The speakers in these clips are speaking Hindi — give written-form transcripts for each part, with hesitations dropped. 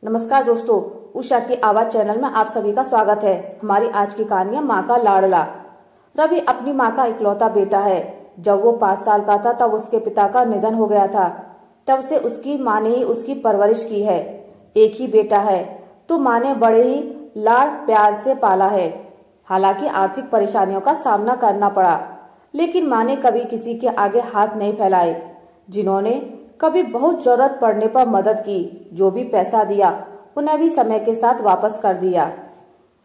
नमस्कार दोस्तों, उषा की आवाज चैनल में आप सभी का स्वागत है। हमारी आज की कहानी है माँ का लाडला। रवि अपनी माँ का इकलौता बेटा है। जब वो 5 साल का था तब उसके पिता का निधन हो गया था। तब से उसकी माँ ने ही उसकी परवरिश की है। एक ही बेटा है तो माँ ने बड़े ही लाड प्यार से पाला है। हालांकि आर्थिक परेशानियों का सामना करना पड़ा, लेकिन माँ ने कभी किसी के आगे हाथ नहीं फैलाए। जिन्होंने कभी बहुत जरूरत पड़ने पर मदद की, जो भी पैसा दिया उन्हें भी समय के साथ वापस कर दिया।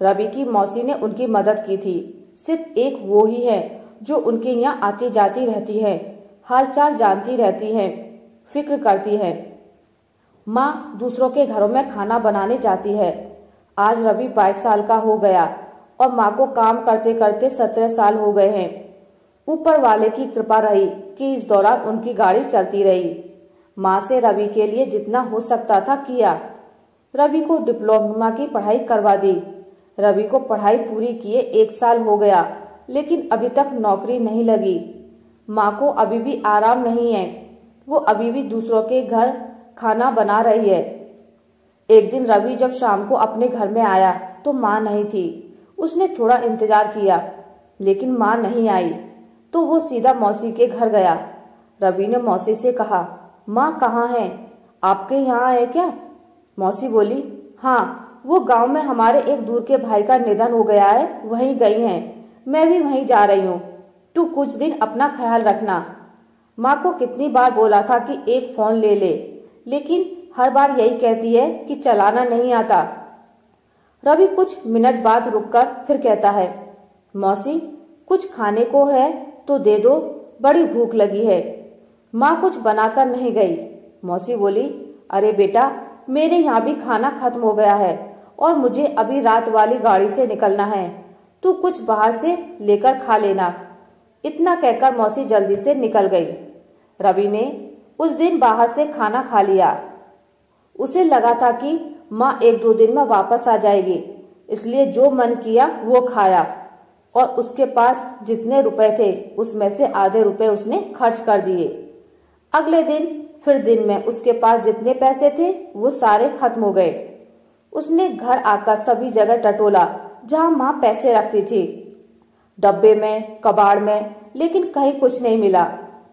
रवि की मौसी ने उनकी मदद की थी। सिर्फ एक वो ही है जो उनके यहाँ आती जाती रहती है, हालचाल जानती रहती है, फिक्र करती है। माँ दूसरों के घरों में खाना बनाने जाती है। आज रवि 22 साल का हो गया और माँ को काम करते करते 17 साल हो गए हैं। ऊपर वाले की कृपा रही कि इस दौरान उनकी गाड़ी चलती रही। माँ से रवि के लिए जितना हो सकता था किया। रवि को डिप्लोमा की पढ़ाई करवा दी। रवि को पढ़ाई पूरी किए 1 साल हो गया, लेकिन अभी तक नौकरी नहीं लगी। माँ को अभी भी आराम नहीं है। वो अभी भी दूसरों के घर खाना बना रही है। एक दिन रवि जब शाम को अपने घर में आया तो माँ नहीं थी। उसने थोड़ा इंतजार किया, लेकिन माँ नहीं आई तो वो सीधा मौसी के घर गया। रवि ने मौसी से कहा, माँ कहाँ है? आपके यहाँ है क्या? मौसी बोली, हाँ, वो गांव में हमारे एक दूर के भाई का निधन हो गया है, वहीं गई हैं। मैं भी वहीं जा रही हूँ। तू कुछ दिन अपना ख्याल रखना। माँ को कितनी बार बोला था कि एक फोन ले ले, लेकिन हर बार यही कहती है कि चलाना नहीं आता। रवि कुछ मिनट बाद रुककर फिर कहता है, मौसी कुछ खाने को है तो दे दो, बड़ी भूख लगी है। माँ कुछ बनाकर नहीं गई। मौसी बोली, अरे बेटा, मेरे यहाँ भी खाना खत्म हो गया है और मुझे अभी रात वाली गाड़ी से निकलना है। तू कुछ बाहर से लेकर खा लेना। इतना कहकर मौसी जल्दी से निकल गई। रवि ने उस दिन बाहर से खाना खा लिया। उसे लगा था कि माँ 1-2 दिन में वापस आ जाएगी, इसलिए जो मन किया वो खाया और उसके पास जितने रुपए थे उसमें से आधे रुपए उसने खर्च कर दिए। अगले दिन में उसके पास जितने पैसे थे वो सारे खत्म हो गए। उसने घर आकर सभी जगह टटोला जहां माँ पैसे रखती थी, डब्बे में, कबाड़ में, लेकिन कहीं कुछ नहीं मिला।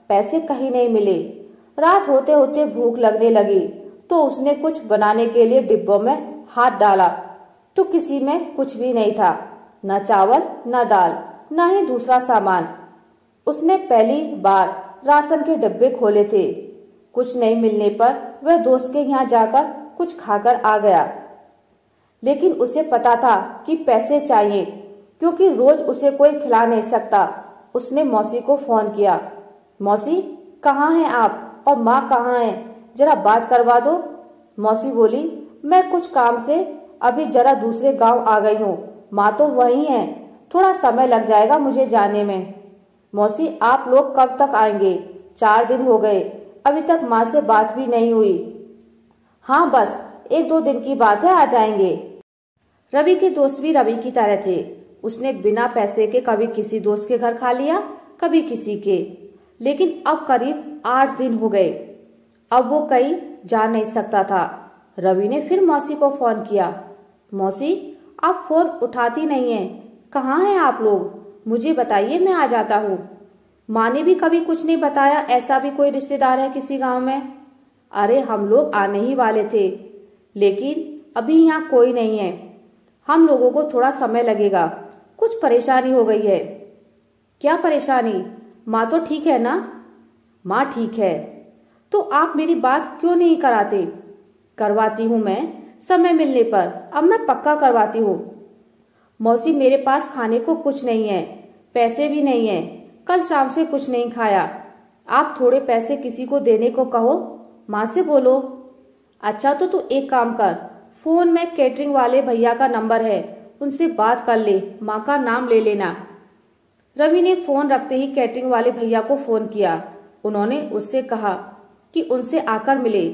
पैसे कहीं नहीं मिले। रात होते होते भूख लगने लगी तो उसने कुछ बनाने के लिए डिब्बों में हाथ डाला तो किसी में कुछ भी नहीं था, न चावल, न दाल, न ही दूसरा सामान। उसने पहली बार राशन के डिब्बे खोले थे। कुछ नहीं मिलने पर वह दोस्त के यहाँ जाकर कुछ खाकर आ गया, लेकिन उसे पता था कि पैसे चाहिए, क्योंकि रोज उसे कोई खिला नहीं सकता। उसने मौसी को फोन किया, मौसी कहाँ हैं आप और माँ कहाँ है? जरा बात करवा दो। मौसी बोली, मैं कुछ काम से अभी जरा दूसरे गांव आ गई हूँ। माँ तो वही है, थोड़ा समय लग जाएगा मुझे जाने में। मौसी आप लोग कब तक आएंगे? 4 दिन हो गए, अभी तक माँ से बात भी नहीं हुई। हाँ, बस 1-2 दिन की बात है, आ जाएंगे। रवि के दोस्त भी रवि की तरह थे। उसने बिना पैसे के कभी किसी दोस्त के घर खा लिया, कभी किसी के, लेकिन अब करीब 8 दिन हो गए। अब वो कहीं जा नहीं सकता था। रवि ने फिर मौसी को फोन किया, मौसी आप फोन उठाती नहीं है, कहाँ हैं आप लोग? मुझे बताइए, मैं आ जाता हूँ। माँ ने भी कभी कुछ नहीं बताया ऐसा भी कोई रिश्तेदार है किसी गांव में? अरे हम लोग आने ही वाले थे, लेकिन अभी यहाँ कोई नहीं है। हम लोगों को थोड़ा समय लगेगा, कुछ परेशानी हो गई है। क्या परेशानी? माँ तो ठीक है ना? माँ ठीक है। तो आप मेरी बात क्यों नहीं कराते? करवाती हूँ मैं, समय मिलने पर। अब मैं पक्का करवाती हूँ। मौसी मेरे पास खाने को कुछ नहीं है, पैसे भी नहीं है, कल शाम से कुछ नहीं खाया। आप थोड़े पैसे किसी को देने को कहो, माँ से बोलो। अच्छा तो तू एक काम कर, फोन में कैटरिंग वाले भैया का नंबर है, उनसे बात कर ले, माँ का नाम ले लेना। रवि ने फोन रखते ही कैटरिंग वाले भैया को फोन किया। उन्होंने उससे कहा कि उनसे आकर मिले।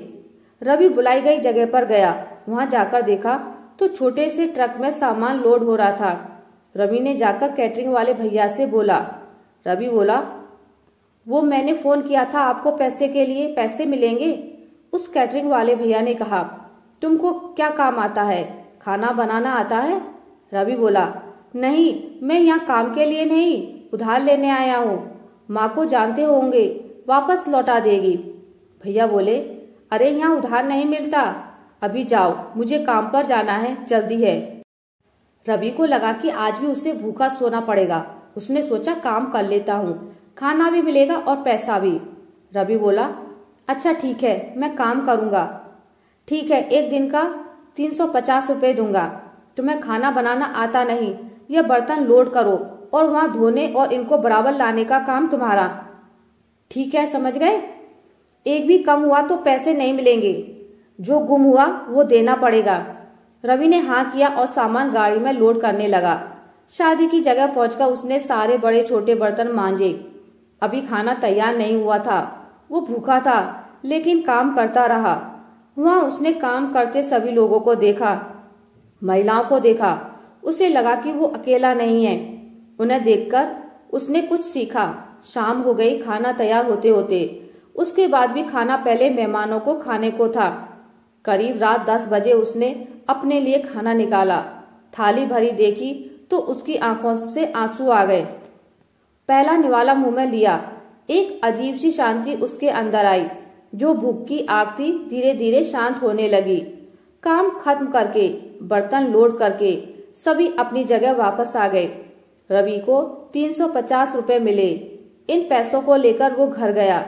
रवि बुलाई गई जगह पर गया। वहां जाकर देखा तो छोटे से ट्रक में सामान लोड हो रहा था। रवि ने जाकर कैटरिंग वाले भैया से बोला। रवि बोला, वो मैंने फोन किया था आपको पैसे के लिए, पैसे मिलेंगे? उस कैटरिंग वाले भैया ने कहा, तुमको क्या काम आता है? खाना बनाना आता है? रवि बोला, नहीं, मैं यहाँ काम के लिए नहीं, उधार लेने आया हूँ। माँ को जानते होंगे, वापस लौटा देगी। भैया बोले, अरे यहाँ उधार नहीं मिलता, अभी जाओ, मुझे काम पर जाना है, जल्दी है। रवि को लगा कि आज भी उसे भूखा सोना पड़ेगा। उसने सोचा काम कर लेता हूँ, खाना भी मिलेगा और पैसा भी। रवि बोला, अच्छा ठीक है, मैं काम करूँगा। ठीक है, एक दिन का 350 रुपये दूंगा। तुम्हें खाना बनाना आता नहीं, यह बर्तन लोड करो और वहाँ धोने और इनको बराबर लाने का काम तुम्हारा। ठीक है, समझ गए? एक भी कम हुआ तो पैसे नहीं मिलेंगे, जो गुम हुआ वो देना पड़ेगा। रवि ने हाँ किया और सामान गाड़ी में लोड करने लगा। शादी की जगह पहुंचकर उसने सारे बड़े छोटे बर्तन मांजे। अभी खाना तैयार नहीं हुआ था। वो भूखा था, लेकिन काम करता रहा। वहाँ उसने काम करते सभी लोगों को देखा, महिलाओं को देखा। उसे लगा कि वो अकेला नहीं है। उन्हें देखकर उसने कुछ सीखा। शाम हो गई खाना तैयार होते होते। उसके बाद भी खाना पहले मेहमानों को खाने को था। करीब रात 10 बजे उसने अपने लिए खाना निकाला। थाली भरी देखी तो उसकी आंखों से आंसू आ गए। पहला निवाला मुंह में लिया। एक अजीब सी शांति उसके अंदर आई। जो भूख की आग थी धीरे धीरे शांत होने लगी। काम खत्म करके, बर्तन लोड करके सभी अपनी जगह वापस आ गए। रवि को 350 रुपये मिले। इन पैसों को लेकर वो घर गया।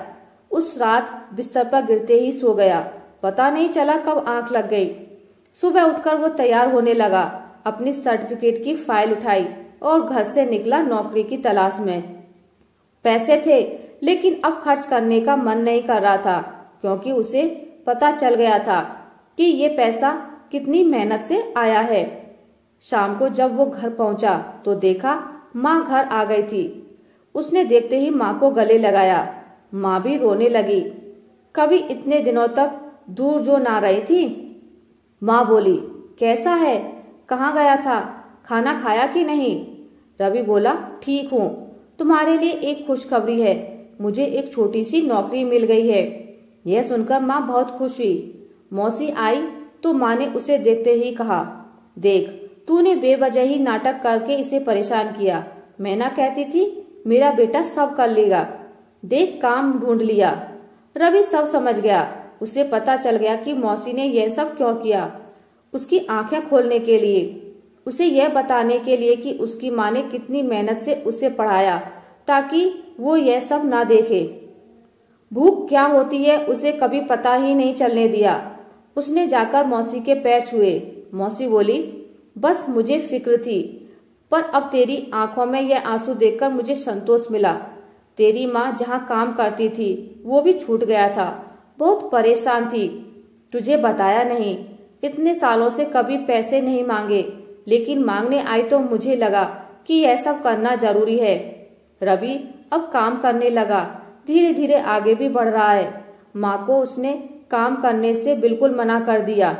उस रात बिस्तर पर गिरते ही सो गया। पता नहीं चला कब आंख लग गई। सुबह उठकर वो तैयार होने लगा। अपनी सर्टिफिकेट की फाइल उठाई और घर से निकला नौकरी की तलाश में। पैसे थे, लेकिन अब खर्च करने का मन नहीं कर रहा था, क्योंकि उसे पता चल गया था कि ये पैसा कितनी मेहनत से आया है। शाम को जब वो घर पहुंचा तो देखा माँ घर आ गई थी। उसने देखते ही माँ को गले लगाया। माँ भी रोने लगी। कभी इतने दिनों तक दूर जो ना रही थी। माँ बोली, कैसा है? कहाँ गया था? खाना खाया कि नहीं? रवि बोला, ठीक हूँ। तुम्हारे लिए एक खुशखबरी है, मुझे एक छोटी सी नौकरी मिल गई है। यह सुनकर माँ बहुत खुश हुई। मौसी आई तो माँ ने उसे देखते ही कहा, देख, तूने बेवजह ही नाटक करके इसे परेशान किया। मैं ना कहती थी मेरा बेटा सब कर लेगा। देख, काम ढूंढ लिया। रवि सब समझ गया। उसे पता चल गया कि मौसी ने यह सब क्यों किया। उसकी आंखें खोलने के लिए, उसे यह बताने के लिए कि उसकी माँ ने कितनी मेहनत से उसे पढ़ाया, ताकि वो यह सब ना देखे। भूख क्या होती है उसे कभी पता ही नहीं चलने दिया। उसने जाकर मौसी के पैर छुए। मौसी बोली, बस मुझे फिक्र थी, पर अब तेरी आंखों में यह आंसू देखकर मुझे संतोष मिला। तेरी माँ जहाँ काम करती थी वो भी छूट गया था। बहुत परेशान थी। तुझे बताया नहीं, इतने सालों से कभी पैसे नहीं मांगे, लेकिन मांगने आई तो मुझे लगा कि यह सब करना जरूरी है। रवि अब काम करने लगा। धीरे धीरे आगे भी बढ़ रहा है। माँ को उसने काम करने से बिल्कुल मना कर दिया।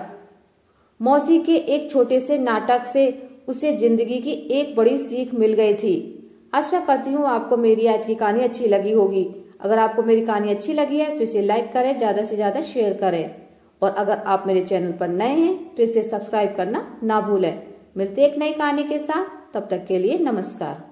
मौसी के एक छोटे से नाटक से उसे जिंदगी की एक बड़ी सीख मिल गई थी। आशा करती हूँ आपको मेरी आज की कहानी अच्छी लगी होगी। अगर आपको मेरी कहानी अच्छी लगी है तो इसे लाइक करें, ज्यादा से ज्यादा शेयर करें, और अगर आप मेरे चैनल पर नए हैं तो इसे सब्सक्राइब करना ना भूलें। मिलते एक नई कहानी के साथ, तब तक के लिए नमस्कार।